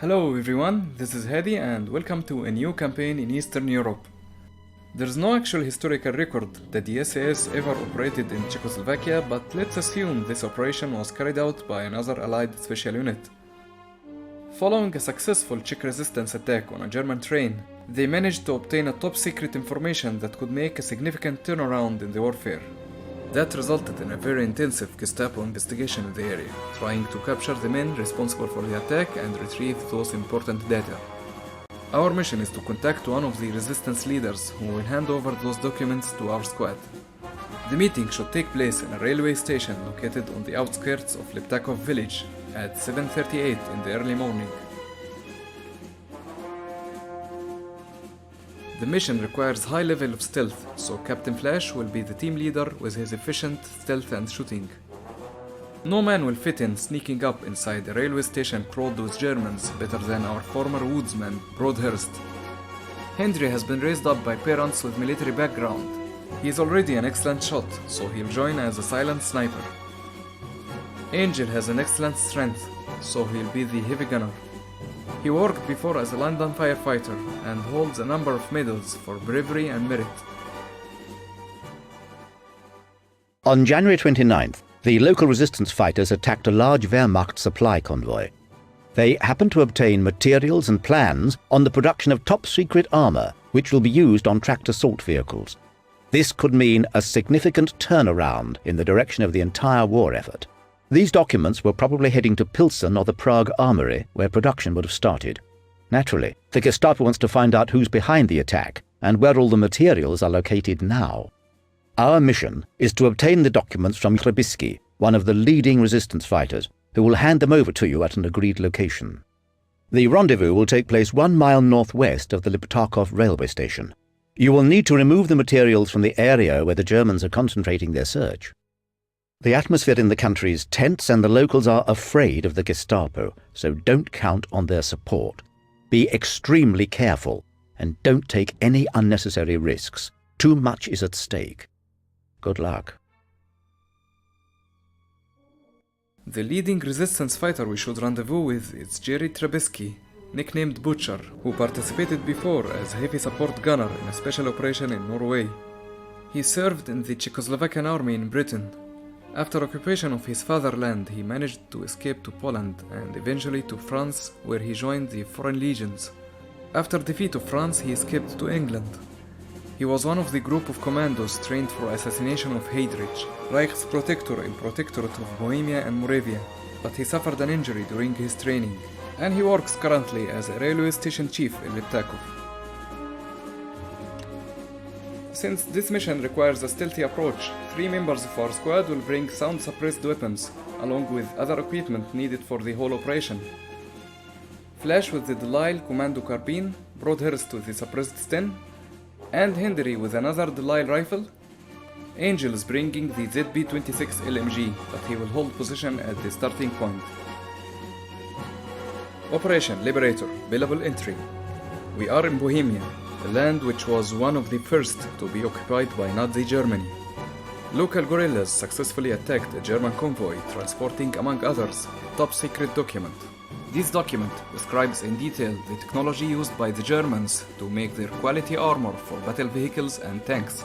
Hello everyone, this is Hadi and welcome to a new campaign in Eastern Europe. There's no actual historical record that the SAS ever operated in Czechoslovakia, but let's assume this operation was carried out by another Allied special unit. Following a successful Czech resistance attack on a German train, they managed to obtain a top-secret information that could make a significant turnaround in the warfare. That resulted in a very intensive Gestapo investigation in the area, trying to capture the men responsible for the attack and retrieve those important data. Our mission is to contact one of the resistance leaders who will hand over those documents to our squad. The meeting should take place in a railway station located on the outskirts of Liptakov village at 7:38 in the early morning. The mission requires high level of stealth, so Captain Flash will be the team leader with his efficient stealth and shooting. No man will fit in sneaking up inside a railway station crawled with Germans better than our former woodsman, Broadhurst. Henry has been raised up by parents with military background. He is already an excellent shot, so he'll join as a silent sniper. Angel has an excellent strength, so he'll be the heavy gunner. He worked before as a London firefighter and holds a number of medals for bravery and merit. On January 29th, the local resistance fighters attacked a large Wehrmacht supply convoy. They happened to obtain materials and plans on the production of top-secret armor, which will be used on tracked assault vehicles. This could mean a significant turnaround in the direction of the entire war effort. These documents were probably heading to Pilsen or the Prague Armory, where production would have started. Naturally, the Gestapo wants to find out who's behind the attack and where all the materials are located now. Our mission is to obtain the documents from Tøebíssky, one of the leading resistance fighters, who will hand them over to you at an agreed location. The rendezvous will take place 1 mile northwest of the Liptakov railway station. You will need to remove the materials from the area where the Germans are concentrating their search. The atmosphere in the country is tense and the locals are afraid of the Gestapo, so don't count on their support. Be extremely careful and don't take any unnecessary risks. Too much is at stake. Good luck. The leading resistance fighter we should rendezvous with is Agent Tøebíssky, nicknamed Butcher, who participated before as heavy support gunner in a special operation in Norway. He served in the Czechoslovakian army in Britain. After occupation of his fatherland, he managed to escape to Poland and eventually to France, where he joined the Foreign Legions. After defeat of France, he escaped to England. He was one of the group of commandos trained for assassination of Heydrich, Reichsprotector in Protectorate of Bohemia and Moravia, but he suffered an injury during his training, and he works currently as a railway station chief in Liptakov. Since this mission requires a stealthy approach, 3 members of our squad will bring sound-suppressed weapons, along with other equipment needed for the whole operation. Flash with the Delisle Commando Carbine, Broadhurst with the suppressed Sten, and Henry with another Delisle rifle. Angel is bringing the ZB-26 LMG, but he will hold position at the starting point. Operation Liberator, Billable entry. We are in Bohemia, a land which was one of the first to be occupied by Nazi Germany. Local guerrillas successfully attacked a German convoy transporting, among others, a top-secret document. This document describes in detail the technology used by the Germans to make their quality armor for battle vehicles and tanks.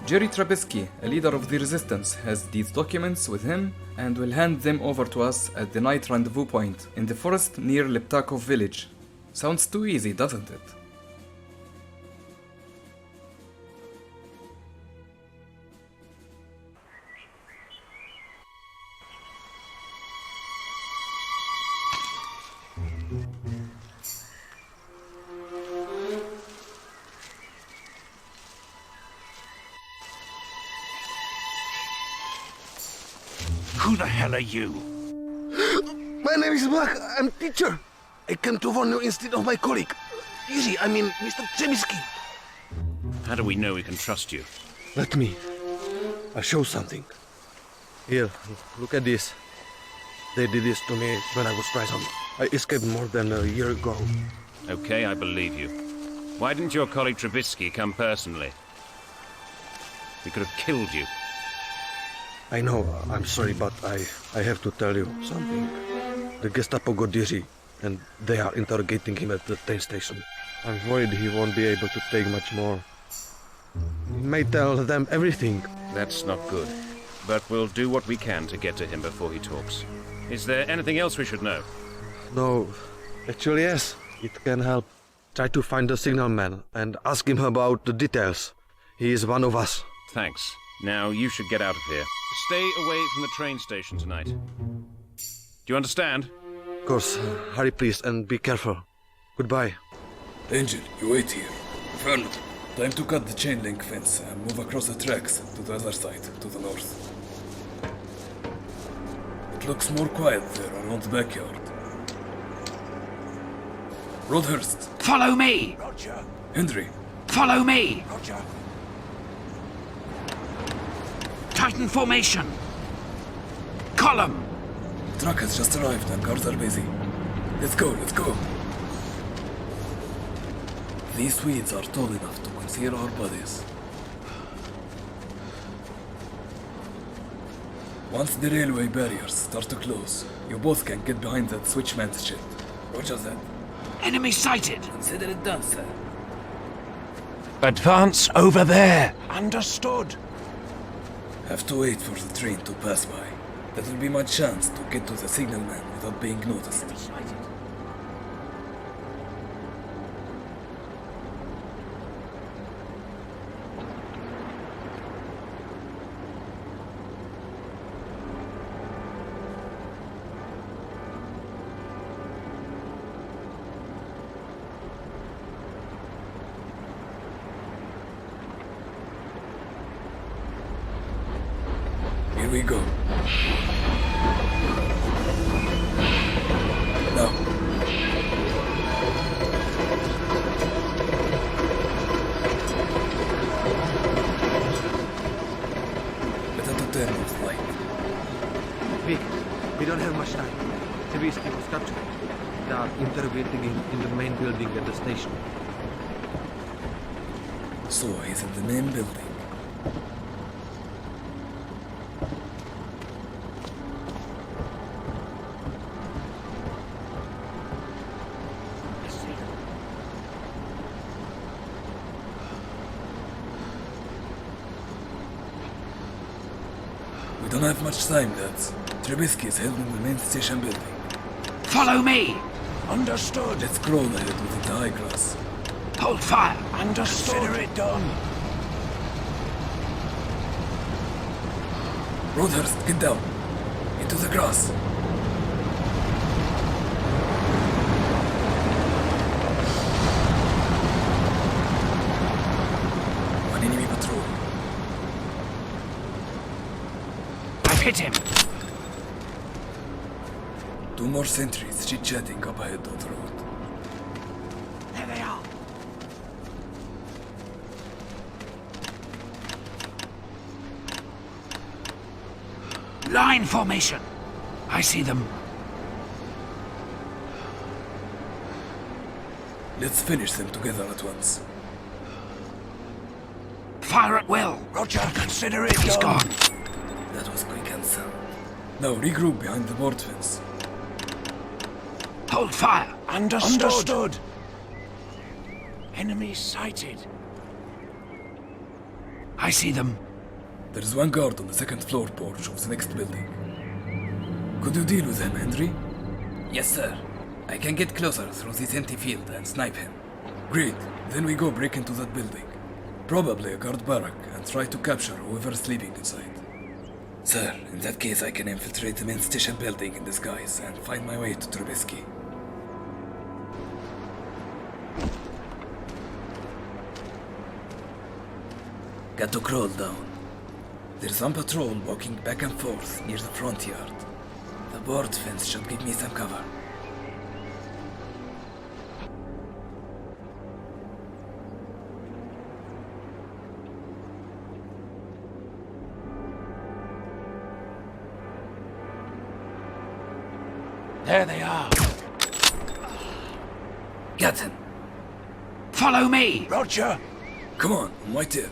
Agent Tøebíssky, a leader of the resistance, has these documents with him and will hand them over to us at the night rendezvous point in the forest near Liptakov village. Sounds too easy, doesn't it? Who the hell are you? My name is Bach. I'm teacher. I came to warn you instead of my colleague. Easy, I mean Mr. Tøebíssky. How do we know we can trust you? Let me. I'll show something. Here, look at this. They did this to me when I was prison. I escaped more than a year ago. Okay, I believe you. Why didn't your colleague Tøebíssky come personally? We could have killed you. I know, I'm sorry, but I have to tell you something. The Gestapo got dizzy. and they are interrogating him at the train station. I'm worried he won't be able to take much more. He may tell them everything. That's not good. But we'll do what we can to get to him before he talks. Is there anything else we should know? No, actually yes, it can help. Try to find the signalman and ask him about the details. He is one of us. Thanks. Now you should get out of here. Stay away from the train station tonight. Do you understand? Of course, hurry please and be careful. Goodbye. Angel, you wait here. Fernand, time to cut the chain link fence and move across the tracks to the other side, to the north. It looks more quiet there around the backyard. Rodhurst. Follow me! Roger. Henry. Follow me! Roger. Tighten formation! Column! Truck has just arrived and guards are busy. Let's go, let's go. These Swedes are tall enough to conceal our bodies. Once the railway barriers start to close, you both can get behind that switchman's shed. Roger that. Enemy sighted! Consider it done, sir. Advance over there. Understood. Have to wait for the train to pass by. That will be my chance to get to the signalman without being noticed. Here we go. Now. Better to turn off the light. We don't have much time. Tøebíssky was captured. They are interrogating him in the main building at the station. So he's in the main building. We don't have much time, lads. Tøebíssky is held in the main station building. Follow me! Understood. Let's crawl ahead within the high grass. Hold fire! Understood. Consider it done. Rodhurst, get down. Into the grass. One enemy patrol. I've hit him! 2 more sentries chit-chatting up ahead on the road. There they are! Line formation! I see them. Let's finish them together at once. Fire at will! Roger. Consider it He's done. gone. That was quick and sound. Now regroup behind the board fence. Hold fire! Understood. Enemy sighted. I see them. There is one guard on the second floor porch of the next building. Could you deal with him, Henry? Yes, sir. I can get closer through this empty field and snipe him. Great. Then we go break into that building. Probably a guard barrack and try to capture whoever is sleeping inside. Sir, in that case I can infiltrate the main station building in disguise and find my way to Tøebíssky. Got to crawl down. There's one patrol walking back and forth near the front yard. The board fence should give me some cover. There they are. Get him! Follow me! Roger. Come on my tip.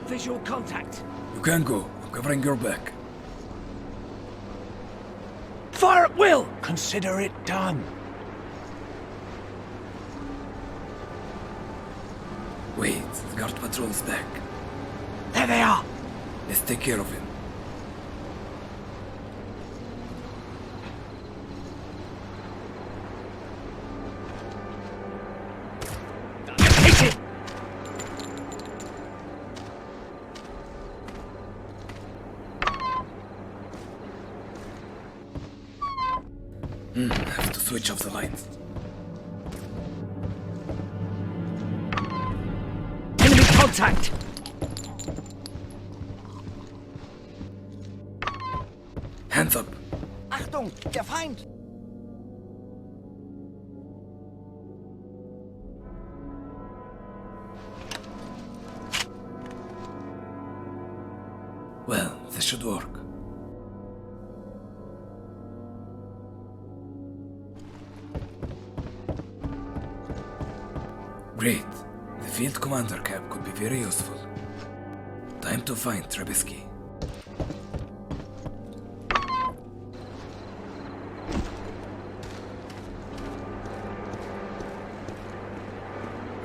visual contact. You can go. I'm covering your back. Fire at will! Consider it done. Wait, the guard patrol is back. There they are! Let's take care of him. Hit it! I have to switch off the lights. Enemy contact! Hands up. Achtung, der Feind! Well, this should work. Great. The field commander cap could be very useful. Time to find Tøebíssky.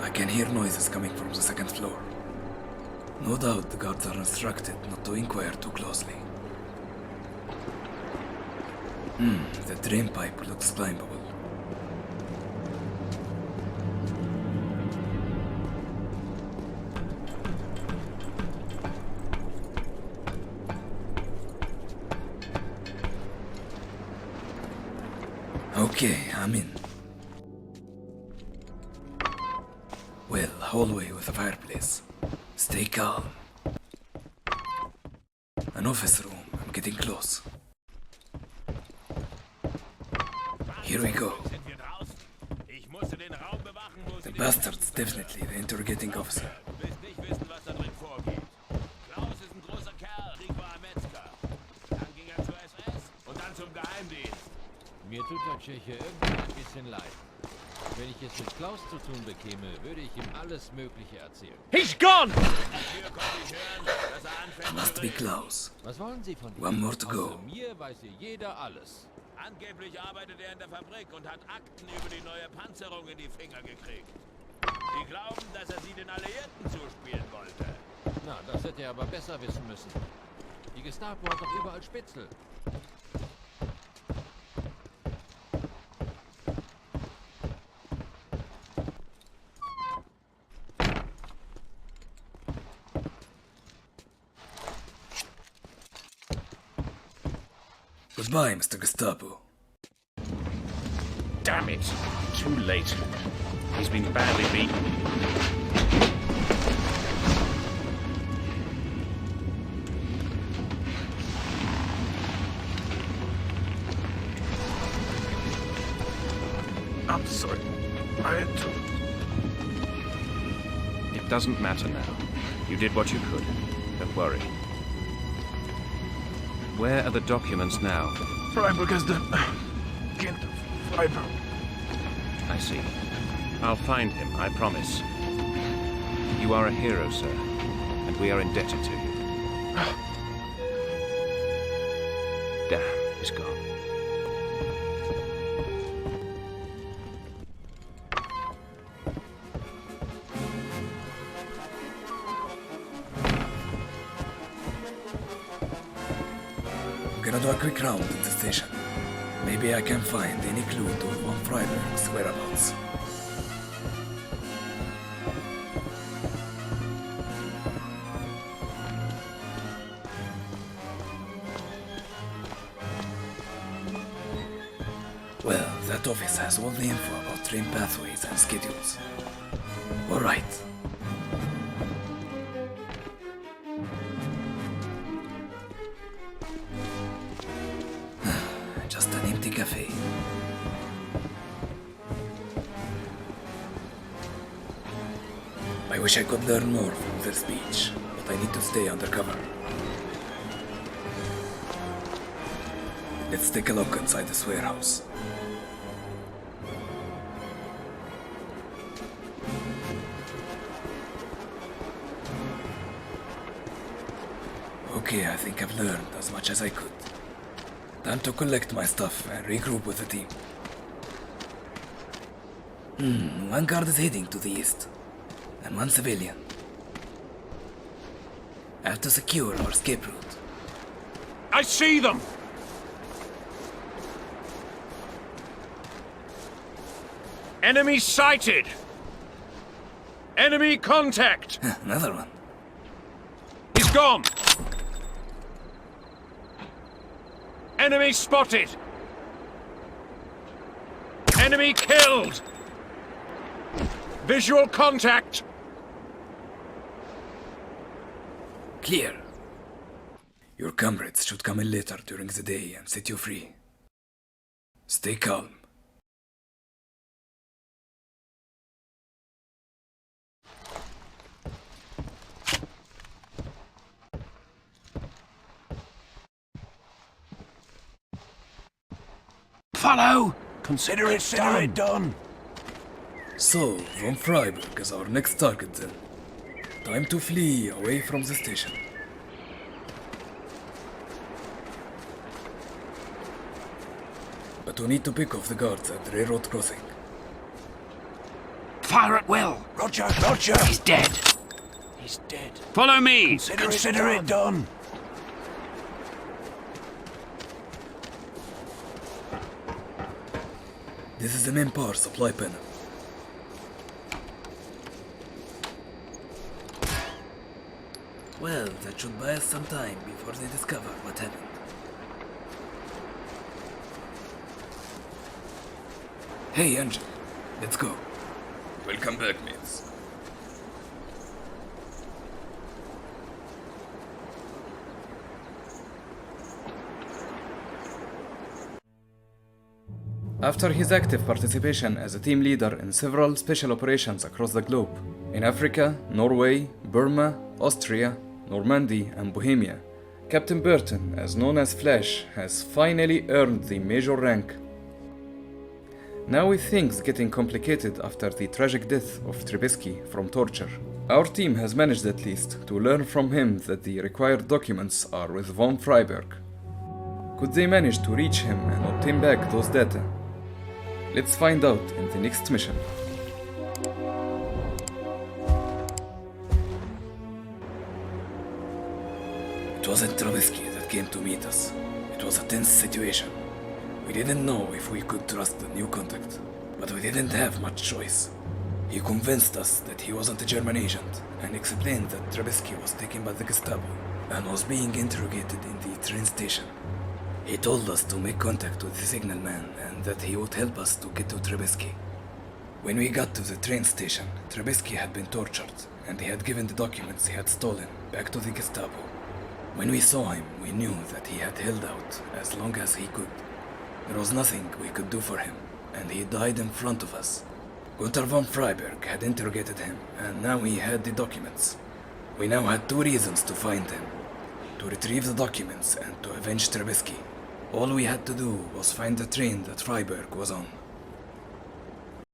I can hear noises coming from the second floor. No doubt the guards are instructed not to inquire too closely. The drain pipe looks climbable. Okay, I'm in. Well, hallway with a fireplace. Stay calm. An office room. I'm getting close. Here we go. The bastard's definitely the interrogating officer. Mir tut der Tscheche irgendwie ein bisschen leid. Wenn ich es mit Klaus zu tun bekäme, würde ich ihm alles Mögliche erzählen. He's gone! Must be Klaus. Was wollen Sie von ihm? One more to go. Außer mir weiß hier jeder alles. Angeblich arbeitet er in der Fabrik und hat Akten über die neue Panzerung in die Finger gekriegt. Sie glauben, dass er sie den Alliierten zuspielen wollte. Na, das hätte er aber besser wissen müssen. Die Gestapo hat doch überall Spitzel. Goodbye, Mr. Gestapo. Damn it! Too late. He's been badly beaten. I'm sorry. I had to. It doesn't matter now. You did what you could. Don't worry. Where are the documents now? Freiburg has the Agent Fiber. I see. I'll find him, I promise. You are a hero, sir, and we are indebted to you. Damn, he's gone. I'm gonna do a quick round at the station. Maybe I can find any clue to von Freiburg's whereabouts. Well, that office has all the info about train pathways and schedules. Alright. Just an empty cafe. I wish I could learn more from their speech, but I need to stay undercover. Let's take a look inside this warehouse. Okay, I think I've learned as much as I could. Time to collect my stuff and regroup with the team. One guard is heading to the east, and one civilian. I have to secure our escape route. I see them! Enemy sighted! Enemy contact! Another one. He's gone! Enemy spotted! Enemy killed! Visual contact! Clear. Your comrades should come in later during the day and set you free. Stay calm. Follow! Consider it done! So, von Freiburg is our next target then. Time to flee away from the station. But we need to pick off the guards at the railroad crossing. Fire at will. Roger, roger! He's dead. He's dead. Follow me. Consider it done! This is the main power supply panel. Well, that should buy us some time before they discover what happened. Hey, Angel. Let's go. Welcome back, mates. After his active participation as a team leader in several special operations across the globe, in Africa, Norway, Burma, Austria, Normandy, and Bohemia, Captain Burton, as known as Flash, has finally earned the major rank. Now with things getting complicated after the tragic death of Tøebíssky from torture, our team has managed at least to learn from him that the required documents are with von Freiburg. Could they manage to reach him and obtain back those data? Let's find out in the next mission. It wasn't Tøebíssky that came to meet us. It was a tense situation. We didn't know if we could trust the new contact, but we didn't have much choice. He convinced us that he wasn't a German agent and explained that Tøebíssky was taken by the Gestapo and was being interrogated in the train station. He told us to make contact with the signal man and that he would help us to get to Tøebíssky. When we got to the train station, Tøebíssky had been tortured and he had given the documents he had stolen back to the Gestapo. When we saw him, we knew that he had held out as long as he could. There was nothing we could do for him, and he died in front of us. Gunther von Freiburg had interrogated him, and now he had the documents. We now had two reasons to find him: to retrieve the documents and to avenge Tøebíssky. All we had to do was find the train that Freiburg was on.